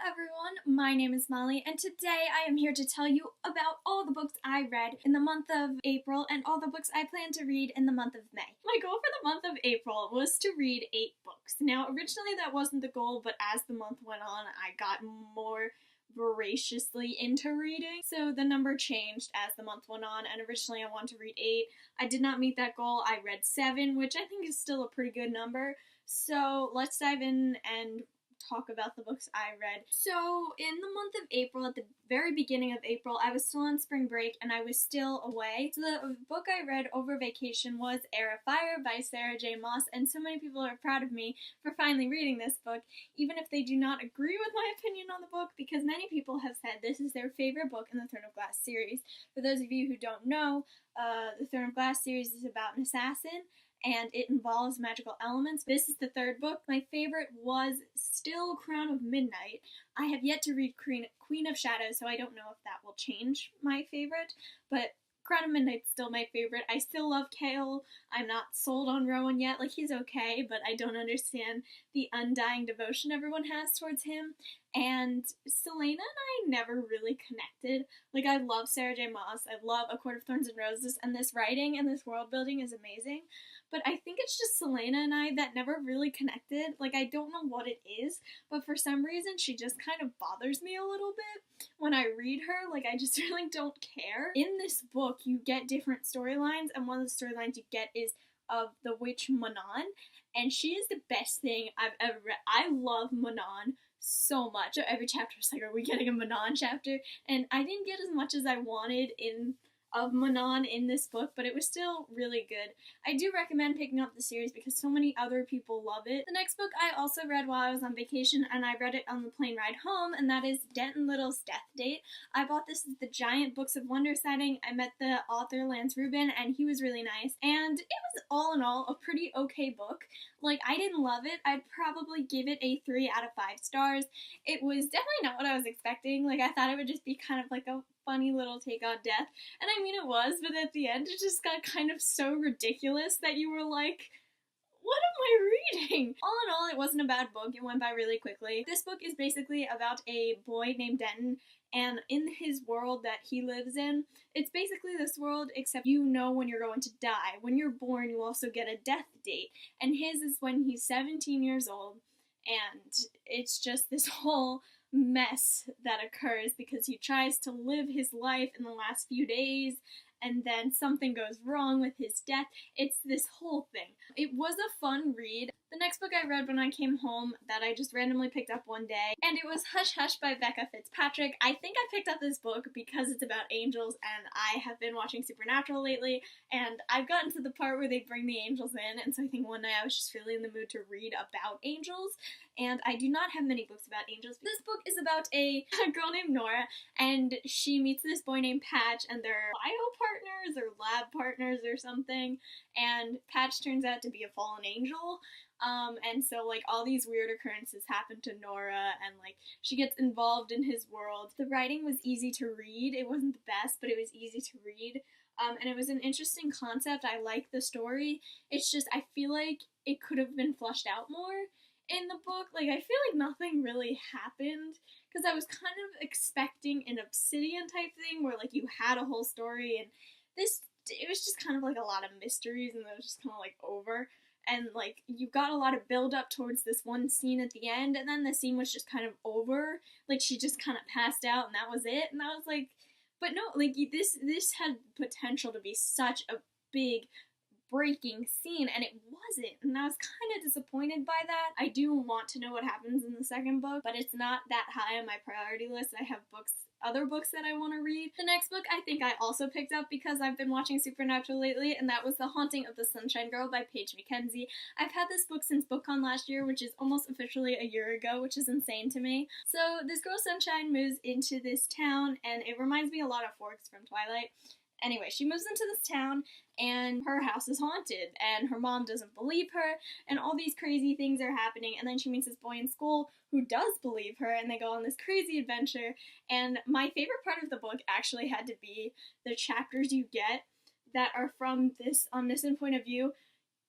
everyone, my name is Molly, and today I am here to tell you about all the books I read in the month of April and all the books I plan to read in the month of May. My goal for the month of April was to read 8 books. Now, originally that wasn't the goal, but as the month went on, I got more voraciously into reading, so the number changed as the month went on, and originally I wanted to read 8. I did not meet that goal. I read 7, which I think is still a pretty good number. So let's dive in and talk about the books I read. So in the month of April, at the very beginning of April, I was still on spring break and I was still away. So the book I read over vacation was Air of Fire by Sarah J. Maas, and so many people are proud of me for finally reading this book, even if they do not agree with my opinion on the book, because many people have said this is their favorite book in the Throne of Glass series. For those of you who don't know, the Throne of Glass series is about an assassin, and it involves magical elements. This is the 3rd book. My favorite was still Crown of Midnight. I have yet to read Queen of Shadows, so I don't know if that will change my favorite, but Crown of Midnight's still my favorite. I still love Kale. I'm not sold on Rowan yet. Like, he's okay, but I don't understand the undying devotion everyone has towards him. And Selena and I never really connected. Like, I love Sarah J. Maas. I love A Court of Thorns and Roses, and this writing and this world building is amazing. But I think it's just Selena and I that never really connected. Like, I don't know what it is, but for some reason she just kind of bothers me a little bit when I read her. Like, I just really don't care. In this book, you get different storylines, and one of the storylines you get is of the witch Manon, and she is the best thing I've ever read. I love Manon so much. Every chapter is like, are we getting a Manon chapter? And I didn't get as much as I wanted of Manon in this book, but it was still really good. I do recommend picking up the series because so many other people love it. The next book I also read while I was on vacation, and I read it on the plane ride home, and that is Denton Little's Death Date. I bought this at the Giant Books of Wonder setting. I met the author Lance Rubin, and he was really nice, and it was all in all a pretty okay book. Like, I didn't love it. I'd probably give it a 3 out of 5 stars. It was definitely not what I was expecting. Like, I thought it would just be kind of like a funny little take on death, and I mean it was, but at the end it just got kind of so ridiculous that you were like, what am I reading? All in all, it wasn't a bad book. It went by really quickly. This book is basically about a boy named Denton, and in his world that he lives in, it's basically this world except you know when you're going to die. When you're born, you also get a death date, and his is when he's 17 years old, and it's just this whole mess that occurs because he tries to live his life in the last few days, and then something goes wrong with his death. It's this whole thing. It was a fun read. The next book I read when I came home that I just randomly picked up one day, and it was Hush Hush by Becca Fitzpatrick. I think I picked up this book because it's about angels, and I have been watching Supernatural lately, and I've gotten to the part where they bring the angels in, and so I think one night I was just really in the mood to read about angels, and I do not have many books about angels. This book is about a girl named Nora, and she meets this boy named Patch, and they're bio partners or lab partners or something, and Patch turns out to be a fallen angel. And so, like, all these weird occurrences happen to Nora, and, like, she gets involved in his world. The writing was easy to read. It wasn't the best, but it was easy to read. And it was an interesting concept. I like the story. It's just, I feel like it could have been fleshed out more in the book. Like, I feel like nothing really happened, because I was kind of expecting an Obsidian type thing, where, like, you had a whole story, and it was just kind of like a lot of mysteries, and it was just kind of, like, over. And, like, you got a lot of build up towards this one scene at the end, and then the scene was just kind of over. Like, she just kind of passed out, and that was it. And I was like, but no, like, this had potential to be such a big breaking scene, and it wasn't, and I was kind of disappointed by that. I do want to know what happens in the second book, but it's not that high on my priority list. I have other books that I want to read. The next book I think I also picked up because I've been watching Supernatural lately, and that was The Haunting of the Sunshine Girl by Paige Mackenzie. I've had this book since BookCon last year, which is almost officially a year ago, which is insane to me. So this girl Sunshine moves into this town, and it reminds me a lot of Forks from Twilight. Anyway, she moves into this town, and her house is haunted, and her mom doesn't believe her, and all these crazy things are happening, and then she meets this boy in school who does believe her, and they go on this crazy adventure, and my favorite part of the book actually had to be the chapters you get that are from this omniscient point of view.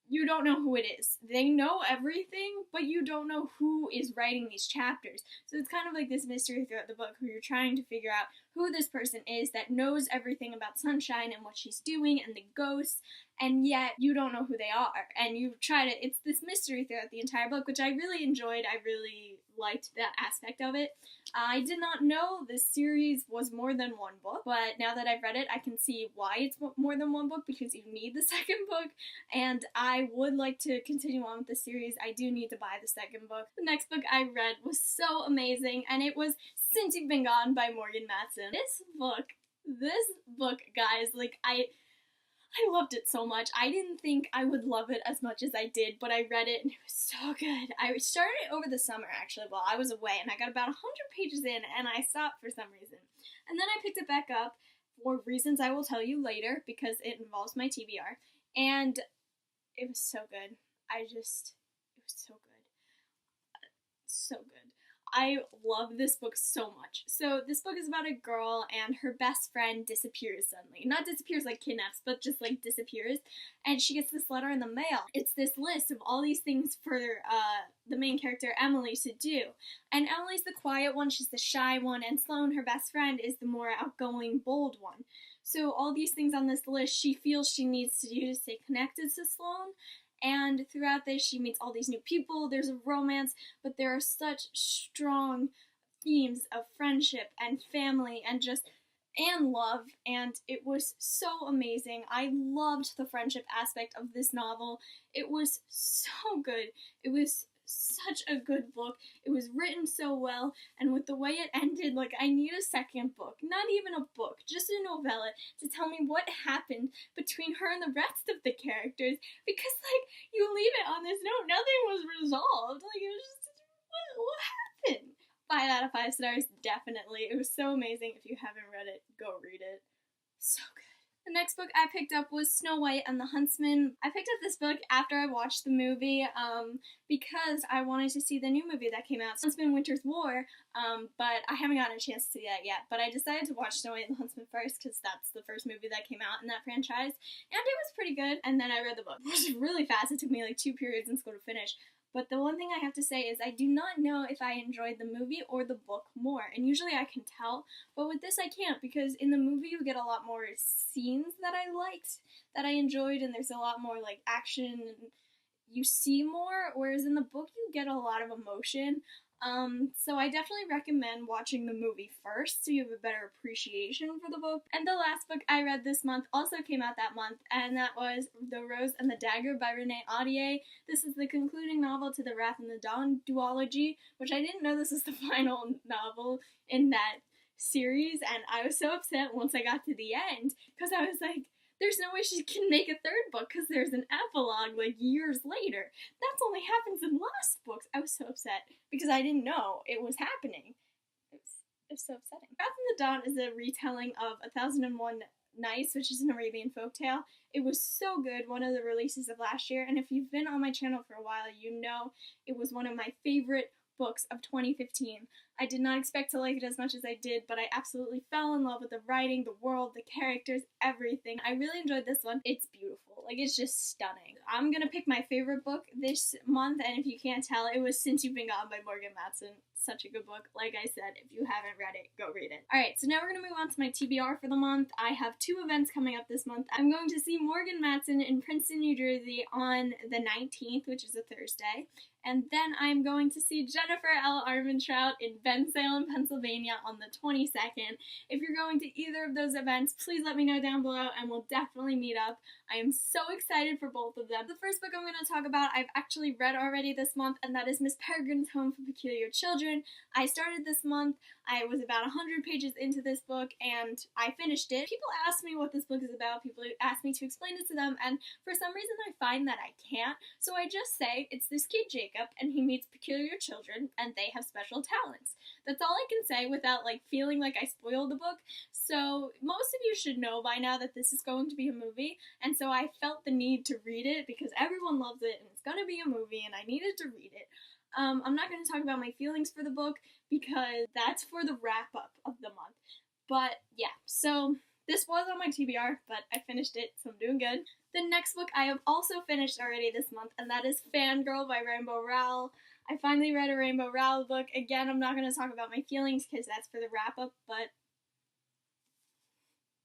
you don't know who it is. They know everything, but you don't know who is writing these chapters. So it's kind of like this mystery throughout the book where you're trying to figure out who this person is that knows everything about Sunshine and what she's doing and the ghosts, and yet you don't know who they are. And you try to, it's this mystery throughout the entire book, which I really enjoyed. I really liked that aspect of it. I did not know this series was more than one book, but now that I've read it, I can see why it's more than one book, because you need the second book, and I would like to continue on with the series. I do need to buy the second book. The next book I read was so amazing, and it was Since You've Been Gone by Morgan Matson. This book, guys, like, I loved it so much. I didn't think I would love it as much as I did, but I read it and it was so good. I started it over the summer, actually, while I was away, and I got about 100 pages in, and I stopped for some reason. And then I picked it back up for reasons I will tell you later, because it involves my TBR, and it was so good. It was so good. So good. I love this book so much. So this book is about a girl and her best friend disappears suddenly. Not disappears like kidnaps, but just like disappears. And she gets this letter in the mail. It's this list of all these things for the main character, Emily, to do. And Emily's the quiet one, she's the shy one, and Sloane, her best friend, is the more outgoing, bold one. So all these things on this list she feels she needs to do to stay connected to Sloane. And throughout this, she meets all these new people, there's a romance, but there are such strong themes of friendship and family and love, and it was so amazing. I loved the friendship aspect of this novel. It was so good. It was such a good book. It was written so well, and with the way it ended, like, I need a second book, not even a book, just a novella to tell me what happened between her and the rest of the characters, because, like, you leave it on this note, nothing was resolved. Like, it was just, what happened? 5 out of 5 stars, definitely. It was so amazing. If you haven't read it, go read it. So good. The next book I picked up was Snow White and the Huntsman. I picked up this book after I watched the movie because I wanted to see the new movie that came out, Huntsman Winter's War, but I haven't gotten a chance to see that yet. But I decided to watch Snow White and the Huntsman first because that's the first movie that came out in that franchise, and it was pretty good. And then I read the book. It was really fast. It took me like 2 periods in school to finish. But the one thing I have to say is I do not know if I enjoyed the movie or the book more. And usually I can tell, but with this I can't, because in the movie you get a lot more scenes that I liked, that I enjoyed, and there's a lot more like action, and you see more, whereas in the book you get a lot of emotion. So I definitely recommend watching the movie first so you have a better appreciation for the book. And the last book I read this month also came out that month, and that was The Rose and the Dagger by Renee Audier. This is the concluding novel to the Wrath and the Dawn duology, which I didn't know this was the final novel in that series, and I was so upset once I got to the end, because I was like, there's no way she can make a third book because there's an epilogue like years later. That's only happens in last books. I was so upset because I didn't know it was happening. It was so upsetting. Wrath and the Dawn is a retelling of 1001 Nights, which is an Arabian folktale. It was so good, one of the releases of last year, and if you've been on my channel for a while, you know it was one of my favorite books of 2015. I did not expect to like it as much as I did, but I absolutely fell in love with the writing, the world, the characters, everything. I really enjoyed this one. It's beautiful. Like, it's just stunning. I'm gonna pick my favorite book this month, and if you can't tell, it was Since You've Been Gone by Morgan Matson. Such a good book. Like I said, if you haven't read it, go read it. Alright, so now we're gonna move on to my TBR for the month. I have 2 events coming up this month. I'm going to see Morgan Matson in Princeton, New Jersey on the 19th, which is a Thursday. And then I'm going to see Jennifer L. Armentrout in Bensalem, Pennsylvania on the 22nd. If you're going to either of those events, please let me know down below and we'll definitely meet up. I am so excited for both of them. The first book I'm going to talk about I've actually read already this month, and that is Miss Peregrine's Home for Peculiar Children. I started this month. I was about 100 pages into this book and I finished it. People ask me what this book is about. People ask me to explain it to them, and for some reason I find that I can't. So I just say it's this kid Jacob and he meets peculiar children and they have special talents. That's all I can say without like feeling like I spoiled the book. So most of you should know by now that this is going to be a movie, and so I felt the need to read it because everyone loves it and it's gonna be a movie and I needed to read it. I'm not going to talk about my feelings for the book because that's for the wrap-up of the month. But yeah, so this was on my TBR, but I finished it, so I'm doing good. The next book I have also finished already this month, and that is Fangirl by Rainbow Rowell. I finally read a Rainbow Rowell book. Again, I'm not going to talk about my feelings because that's for the wrap-up, but...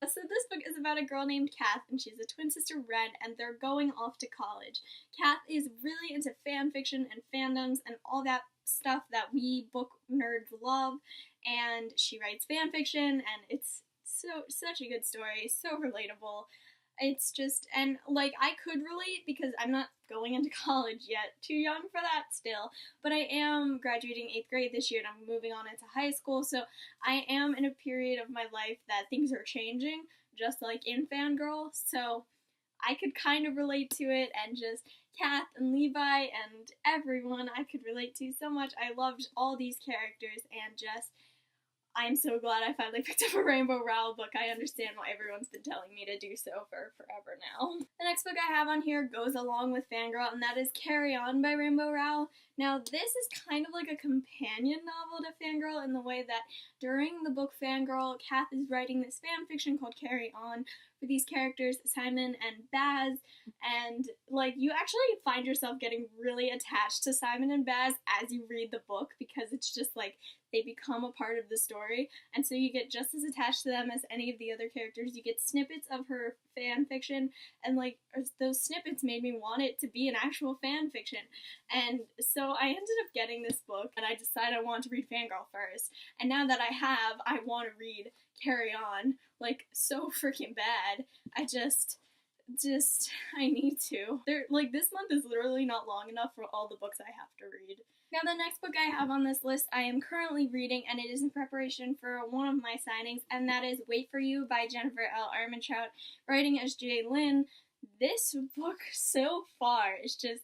So this book is about a girl named Kath, and she's a twin sister, Red, and they're going off to college. Kath is really into fan fiction and fandoms and all that stuff that we book nerds love, and she writes fan fiction, and it's such a good story, so relatable. It's just, and like, I could relate because I'm not going into college yet, too young for that still, but I am graduating 8th grade this year and I'm moving on into high school, so I am in a period of my life that things are changing, just like in Fangirl, so I could kind of relate to it, and just Kath and Levi and everyone I could relate to so much. I loved all these characters, and just, I'm so glad I finally picked up a Rainbow Rowell book. I understand why everyone's been telling me to do so for forever now. The next book I have on here goes along with Fangirl, and that is Carry On by Rainbow Rowell. Now, this is kind of like a companion novel to Fangirl in the way that during the book Fangirl, Kath is writing this fan fiction called Carry On for these characters, Simon and Baz, and like, you actually find yourself getting really attached to Simon and Baz as you read the book, because it's just like, they become a part of the story, and so you get just as attached to them as any of the other characters. You get snippets of her fan fiction, and like, those snippets made me want it to be an actual fan fiction, and so I ended up getting this book, and I decided I wanted to read Fangirl first, and now that I have, I want to read Carry On, like, so freaking bad. I need to. Like, this month is literally not long enough for all the books I have to read. Now, the next book I have on this list I am currently reading, and it is in preparation for one of my signings, and that is Wait For You by Jennifer L. Armentrout, writing as J. Lynn. This book so far is just...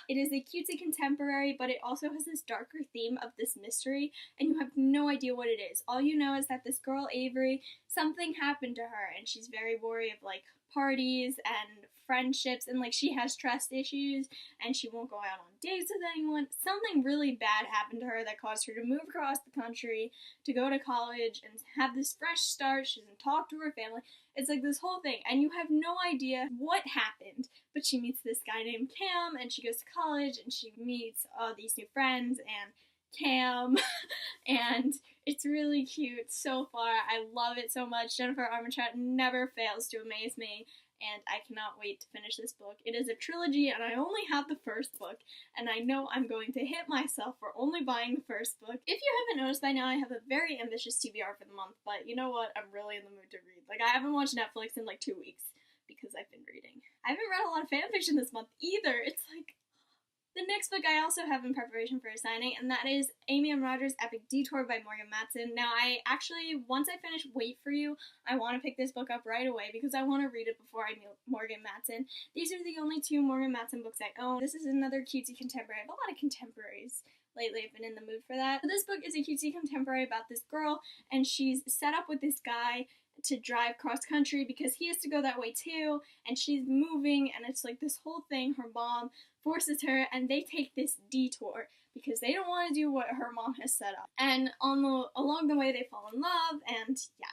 It is a cutesy contemporary, but it also has this darker theme of this mystery, and you have no idea what it is. All you know is that this girl, Avery, something happened to her, and she's very wary of, like, parties and friendships, and like, she has trust issues, and she won't go out on dates with anyone. Something really bad happened to her that caused her to move across the country to go to college and have this fresh start. She doesn't talk to her family. It's like this whole thing, and you have no idea what happened, but she meets this guy named Cam, and she goes to college, and she meets all these new friends, and Cam, and it's really cute so far. I love it so much. Jennifer Armentrout never fails to amaze me, and I cannot wait to finish this book. It is a trilogy, and I only have the first book, and I know I'm going to hit myself for only buying the first book. If you haven't noticed by now, I have a very ambitious TBR for the month, but you know what? I'm really in the mood to read. Like, I haven't watched Netflix in like 2 weeks because I've been reading. I haven't read a lot of fanfiction this month either. It's like... The next book I also have in preparation for a signing, and that is Amy and Roger's Epic Detour by Morgan Matson. Now, once I finish Wait For You, I want to pick this book up right away because I want to read it before I meet Morgan Matson. These are the only 2 Morgan Matson books I own. This is another cutesy contemporary. I have a lot of contemporaries lately. I've been in the mood for that. So this book is a cutesy contemporary about this girl, and she's set up with this guy to drive cross country because he has to go that way too, and she's moving, and it's like this whole thing. Her mom forces her, and they take this detour because they don't want to do what her mom has set up. And along the way, they fall in love, and yeah,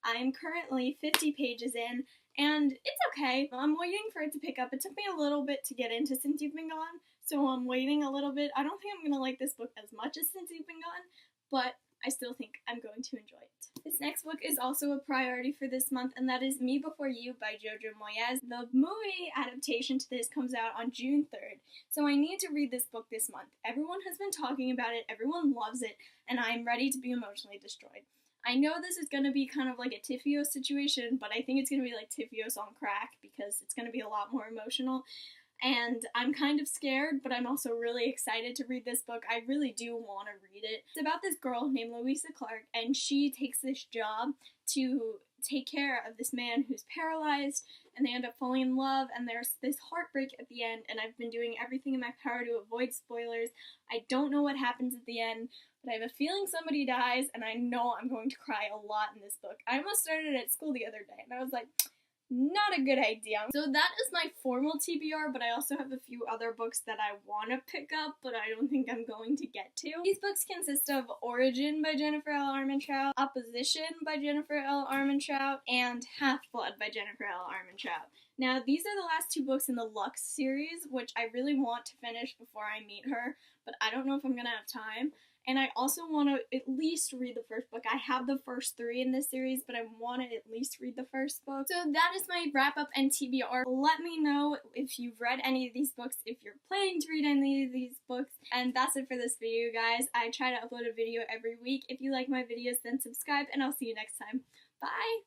I am currently 50 pages in, and it's okay. I'm waiting for it to pick up. It took me a little bit to get into Since You've Been Gone, so I'm waiting a little bit. I don't think I'm gonna like this book as much as Since You've Been Gone, but I still think I'm going to enjoy it. This next book is also a priority for this month, and that is Me Before You by Jojo Moyes. The movie adaptation to this comes out on June 3rd, so I need to read this book this month. Everyone has been talking about it, everyone loves it, and I'm ready to be emotionally destroyed. I know this is going to be kind of like a Tifios situation, but I think it's going to be like Tifios on crack because it's going to be a lot more emotional. And I'm kind of scared, but I'm also really excited to read this book. I really do want to read it. It's about this girl named Louisa Clark, and she takes this job to take care of this man who's paralyzed, and they end up falling in love, and there's this heartbreak at the end, and I've been doing everything in my power to avoid spoilers. I don't know what happens at the end, but I have a feeling somebody dies, and I know I'm going to cry a lot in this book. I almost started it at school the other day, and I was like... not a good idea. So that is my formal TBR, but I also have a few other books that I want to pick up, but I don't think I'm going to get to. These books consist of Origin by Jennifer L. Armentrout, Opposition by Jennifer L. Armentrout, and Half-Blood by Jennifer L. Armentrout. Now, these are the last 2 books in the Lux series, which I really want to finish before I meet her, but I don't know if I'm gonna have time. And I also want to at least read the first book. I have the first 3 in this series, but I want to at least read the first book. So that is my wrap up and TBR. Let me know if you've read any of these books, if you're planning to read any of these books. And that's it for this video, guys. I try to upload a video every week. If you like my videos, then subscribe, and I'll see you next time. Bye!